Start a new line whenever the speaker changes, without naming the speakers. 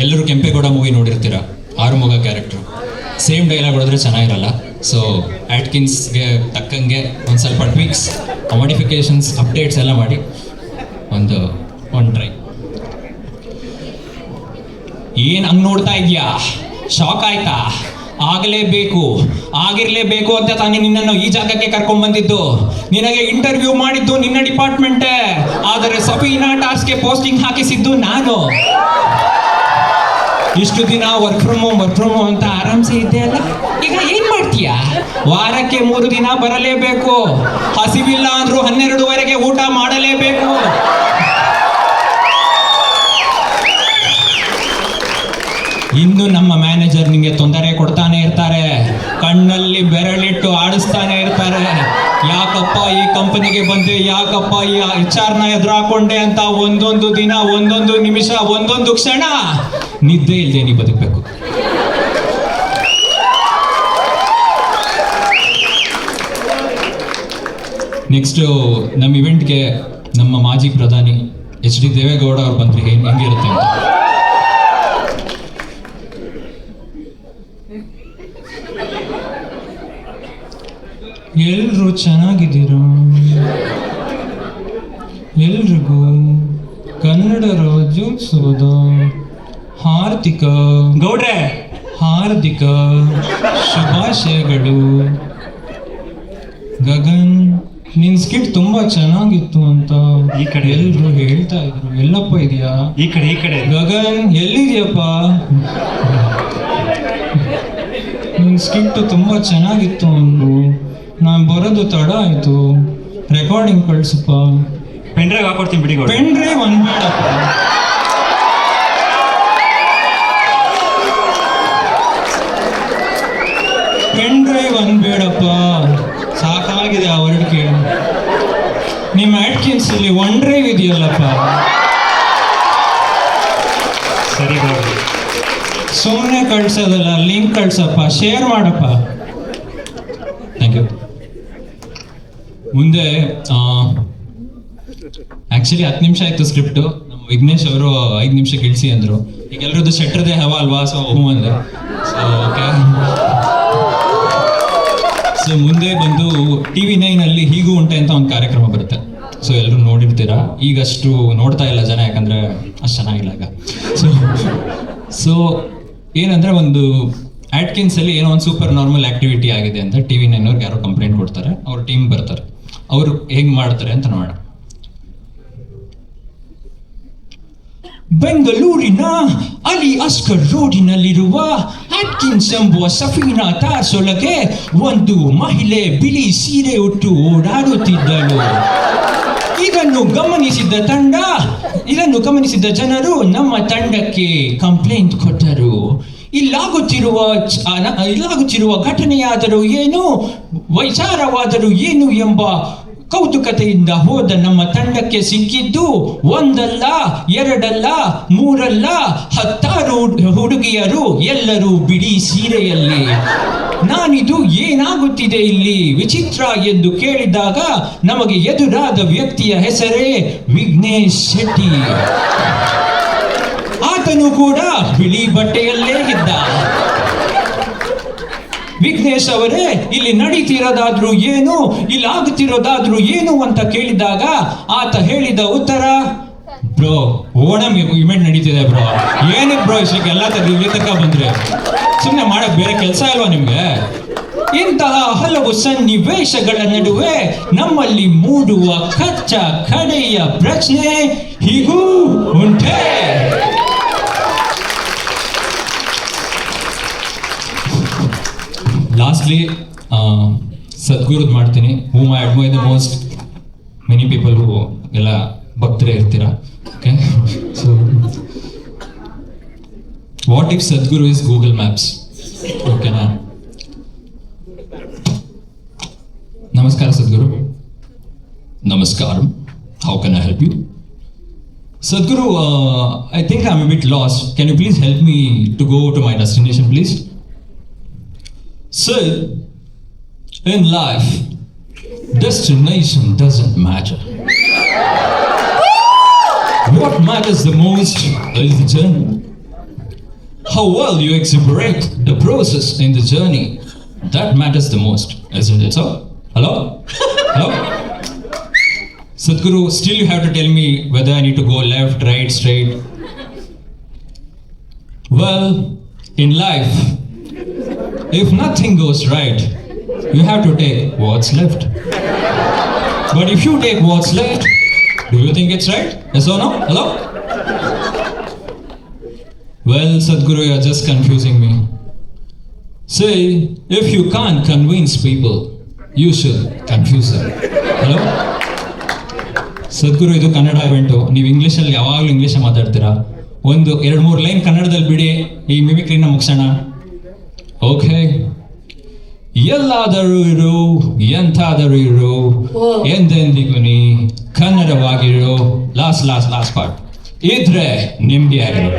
ಎಲ್ಲರೂ ಕೆಂಪೇಗೌಡ ಮೂವಿ ನೋಡಿರ್ತೀರ, Arumuga character. Same dialogue ಹೊಡೆದ್ರೆ ಚೆನ್ನಾಗಿರಲ್ಲ. ಸೊ ಆ್ಯಟ್ಕಿನ್ಸ್ಗೆ ತಕ್ಕಂಗೆ ಒಂದು ಸ್ವಲ್ಪ ಟ್ವಿಕ್ಸ್, ಮಾಡಿಫಿಕೇಷನ್ಸ್, ಅಪ್ಡೇಟ್ಸ್ ಎಲ್ಲ ಮಾಡಿ ಒಂದು ಟ್ರೈ. ಏನು ಹಂಗೆ ನೋಡ್ತಾ ಇದೆಯಾ? ಶಾಕ್ ಆಯ್ತಾ? ಆಗಿರಲೇಬೇಕು ಅಂತ ತಾನೇ ನಿನ್ನನ್ನು ಈ ಜಾಗಕ್ಕೆ ಕರ್ಕೊಂಡ್ಬಂದಿದ್ದು. ನಿನಗೆ ಇಂಟರ್ವ್ಯೂ ಮಾಡಿದ್ದು ನಿನ್ನ ಡಿಪಾರ್ಟ್ಮೆಂಟೇ, ಆದರೆ ಸಫೀನಾ ಟಾಸ್ಗೆ ಪೋಸ್ಟಿಂಗ್ ಹಾಕಿಸಿದ್ದು ನಾನು. ಇಷ್ಟು ದಿನ ವರ್ಕ್ ಫ್ರಮ್ ಹೋಮ್ ಅಂತ ಆರಾಮ್ಸೆ ಇದ್ದೆ ಅಲ್ಲ, ಈಗ ಏನ್ ಮಾಡ್ತೀಯಾ? ವಾರಕ್ಕೆ 3 ದಿನ ಬರಲೇಬೇಕು. ಹಸಿವಿಲ್ಲ ಅಂದ್ರೂ 12ವರೆಗೆ ಊಟ ಮಾಡಲೇಬೇಕು. ಇನ್ನು ನಮ್ಮ ಮ್ಯಾನೇಜರ್ ನಿಂಗೆ ತೊಂದರೆ ಕೊಡ್ತಾನೆ ಇರ್ತಾರೆ, ಕಣ್ಣಲ್ಲಿ ಬೆರಳಿಟ್ಟು ಆಡಿಸ್ತಾನೆ ಇರ್ತಾರೆ. ಯಾಕಪ್ಪ ಈ ಕಂಪನಿಗೆ ಬಂದೆ, ಯಾಕಪ್ಪ ಈ HR ನ ಎದುರು ಹಾಕೊಂಡೆ ಅಂತ ಒಂದೊಂದು ದಿನ, ಒಂದೊಂದು ನಿಮಿಷ, ಒಂದೊಂದು ಕ್ಷಣ ನಿದ್ದೆ ಇಲ್ಲದೆ ನೀ ಬದುಕಬೇಕು. ನೆಕ್ಸ್ಟ್ ನಮ್ಮ ಇವೆಂಟ್ಗೆ ನಮ್ಮ ಮಾಜಿ ಪ್ರಧಾನಿ HD ದೇವೇಗೌಡ ಅವ್ರು ಬಂದ್ರೆ ಹೆಂಗಿರುತ್ತೆ ಅಂತ. ಎಲ್ರು ಚೆನ್ನಾಗಿದ್ದೀರಾ? ಎಲ್ರಿಗೂ ಕನ್ನಡ ರಾಜ್ಯೋತ್ಸವದ ಹಾರ್ದಿಕ ಶುಭಾಶಯಗಳು. ಗಗನ್, ನಿನ್ ಸ್ಕಿಟ್ ತುಂಬಾ ಚೆನ್ನಾಗಿತ್ತು ಅಂತ
ಈ ಕಡೆ
ಎಲ್ರು ಹೇಳ್ತಾ ಇದ್ರು. ಎಲ್ಲಪ್ಪ ಇದೆಯಾ?
ಈ ಕಡೆ
ಗಗನ್ ಎಲ್ಲಿದ್ಯಪ್ಪ? ನಿನ್ ಸ್ಕಿಟ್ ತುಂಬಾ ಚೆನ್ನಾಗಿತ್ತು ಅಂದ್ರು. ನಾನು ಬರೋದು ತಡ ಆಯ್ತು. ರೆಕಾರ್ಡಿಂಗ್ ಕಳ್ಸಪ್ಪ.
ಪೆನ್ ಡ್ರೈವ್ ಹಾಕೊಡ್ತೀನಿ ಬಿಡಿ.
ಪೆನ್ ಡ್ರೈವ್ ಅನ್ಬೇಡಪ್ಪ. ಪೆನ್ ಡ್ರೈವ್ ಅನ್ಬೇಡಪ್ಪ, ಸಾಕಾಗಿದೆ ಆ ವರ್ಡ್ ಕೇಳಿ. ನಿಮ್ಮ ಆಟ್ಕಿನ್ಸ್ ಇಲ್ಲಿ ಒನ್ ಡ್ರೈವ್ ಇದೆಯಲ್ಲಪ್ಪ.
ಸರಿ
ಸುಮ್ಮನೆ ಕಳ್ಸೋದಲ್ಲ, ಲಿಂಕ್ ಕಳ್ಸಪ್ಪ, ಶೇರ್ ಮಾಡಪ್ಪ. Thank you. ಮುಂದೆ ಆಕ್ಚುಲಿ 10 ನಿಮಿಷ ಆಯ್ತು ಸ್ಕ್ರಿಪ್ಟು. ನಮ್ಮ ವಿಘ್ನೇಶ್ ಅವರು 5 ನಿಮಿಷಕ್ಕೆ ಇಳಿಸಿ ಅಂದರು. ಈಗ ಎಲ್ಲರದ್ದು ಶೆಟ್ರದೇ ಹವ ಅಲ್ವಾ, ಸೊ ಅಂದೆ. ಸೊ ಓಕೆ, ಸೊ ಮುಂದೆ ಬಂದು TV9 ಅಲ್ಲಿ ಹೀಗೂ ಉಂಟೆ ಅಂತ ಒಂದು ಕಾರ್ಯಕ್ರಮ ಬರುತ್ತೆ. ಸೊ ಎಲ್ಲರೂ ನೋಡಿರ್ತೀರಾ. ಈಗಷ್ಟು ನೋಡ್ತಾ ಇಲ್ಲ ಜನ, ಯಾಕಂದರೆ ಅಷ್ಟು ಚೆನ್ನಾಗಿಲ್ಲ ಈಗ. ಸೊ ಏನಂದರೆ, ಒಂದು ಆಟ್ಕಿನ್ಸಲ್ಲಿ ಏನೋ ಒಂದು ಸೂಪರ್ ನಾರ್ಮಲ್ ಆಕ್ಟಿವಿಟಿ ಆಗಿದೆ ಅಂತ TV9 ಅವ್ರಿಗೆ ಯಾರೋ ಕಂಪ್ಲೇಂಟ್ ಕೊಡ್ತಾರೆ. ಅವ್ರ ಟೀಮ್ ಬರ್ತಾರೆ. ಅವರು ಹೇಗೆ ಮಾಡ್ತಾರೆ ಅಂತ ನೋಡೋಣ. ಬೆಂಗಳೂರಿನ ಅಲಿ ಅಸ್ಕರ್ ರೋಡಿನಲ್ಲಿರುವ ಆಟ್ಕಿನ್ಸ್ ಎಂಬುವ ಸಫೀನಾ ತಾರ್ಸೊಳಗೆ ಒಂದು ಮಹಿಳೆ ಬಿಳಿ ಸೀರೆ ಉಟ್ಟು ಓಡಾಡುತ್ತಿದ್ದಳು. ಇದನ್ನು ಗಮನಿಸಿದ ಜನರು ನಮ್ಮ ತಂಡಕ್ಕೆ ಕಂಪ್ಲೇಂಟ್ ಕೊಟ್ಟರು. ಇಲ್ಲಾಗುತ್ತಿರುವ ಘಟನೆಯಾದರೂ ಏನು, ವೈಚಾರವಾದರೂ ಏನು ಎಂಬ ಕೌತುಕತೆಯಿಂದ ಹೋದ ನಮ್ಮ ತಂಡಕ್ಕೆ ಸಿಕ್ಕಿದ್ದು ಒಂದಲ್ಲ, ಎರಡಲ್ಲ, ಮೂರಲ್ಲ, 10 ಹುಡುಗಿಯರು, ಎಲ್ಲರೂ ಬಿಡಿ ಸೀರೆಯಲ್ಲಿ. ನಾನಿದು ಏನಾಗುತ್ತಿದೆ ಇಲ್ಲಿ ವಿಚಿತ್ರ ಎಂದು ಕೇಳಿದಾಗ ನಮಗೆ ಎದುರಾದ ವ್ಯಕ್ತಿಯ ಹೆಸರೇ ವಿಘ್ನೇಶ್ ಶೆಟ್ಟಿ. ಆತನು ಕೂಡ ಬಿಳಿ ಬಟ್ಟೆಯಲ್ಲೇ ಇದ್ದ. ವಿಘ್ನೇಶ್ ಅವರೇ, ಇಲ್ಲಿ ನಡೀತಿರೋದಾದ್ರೂ ಏನು, ಇಲ್ಲಿ ಆಗುತ್ತಿರೋದಾದ್ರೂ ಏನು ಅಂತ ಕೇಳಿದಾಗ ಆತ ಹೇಳಿದ ಉತ್ತರ, ಬ್ರೋ ಓಣಂ ಇವೆಂಟ್ ನಡೀತಿದೆ ಬ್ರೋ. ಏನಕ್ಕೆ ಬ್ರೋ ಇಷ್ಟಕ್ಕೆಲ್ಲ ಇಲ್ಲಿ ತನಕ ಬಂದ್ರೆ? ಸುಮ್ಮನೆ ಮಾಡಕ್ ಬೇರೆ ಕೆಲಸ ಇಲ್ವಾ ನಿಮ್ಗೆ? ಇಂತಹ ಹಲವು ಸನ್ನಿವೇಶಗಳ ನಡುವೆ ನಮ್ಮಲ್ಲಿ ಮೂಡುವ ಕಚ್ಚ ಕಡೆಯ ಪ್ರಶ್ನೆ ಹೀಗೂ ಉಂಟೆ. ಲಾಸ್ಟ್ಲಿ ಸದ್ಗುರುದ್ ಮಾಡ್ತೀನಿ. Whom I admire the most, many people who ಎಲ್ಲ ಭಕ್ತರೇ ಇರ್ತೀರಾ. Okay, so what if Sadhguru is Google Maps? ಓಕೆನಾ? ನಮಸ್ಕಾರ ಸದ್ಗುರು. ನಮಸ್ಕಾರಂ. How can I help you? Sadhguru, I think I'm a bit lost. Can you please help me to go to my destination, please? Sir, in life, destination doesn't matter. What matters the most is the journey. how well you exhilarate the process in the journey. That matters the most, isn't it so? Hello? Hello? Sadhguru, still you have to tell me whether I need to go left, right, straight. Well, in life, if nothing goes right, you have to take what's left. But if you take what's left, do you think it's right? Yes or no? Hello? Well, Sadhguru, you are just confusing me. See, if you can't convince people, you should confuse them. Hello? ಸದ್ಗುರು, ಇದು Kannada event. ನೀವು ಇಂಗ್ಲೀಷಲ್ಲಿ ಯಾವಾಗಲೂ English ಮಾತಾಡ್ತೀರಾ. ಒಂದು 2-3 line ಕನ್ನಡದಲ್ಲಿ ಬಿಡಿ, ಈ ಮಿಮಿಕ್ರಿನ ಮುಗಿಸೋಣ. ಓಕೆ. ಎಲ್ಲಾದರೂ ಇರು, ಎಂತಾದರೂ ಇರು, ಎಂದೆಂದಿಗೂ ನೀ ಕನ್ನಡವಾಗಿರು. Last part. ಇದ್ರೆ ನೆಮ್ಮದಿಯಾಗಿರು.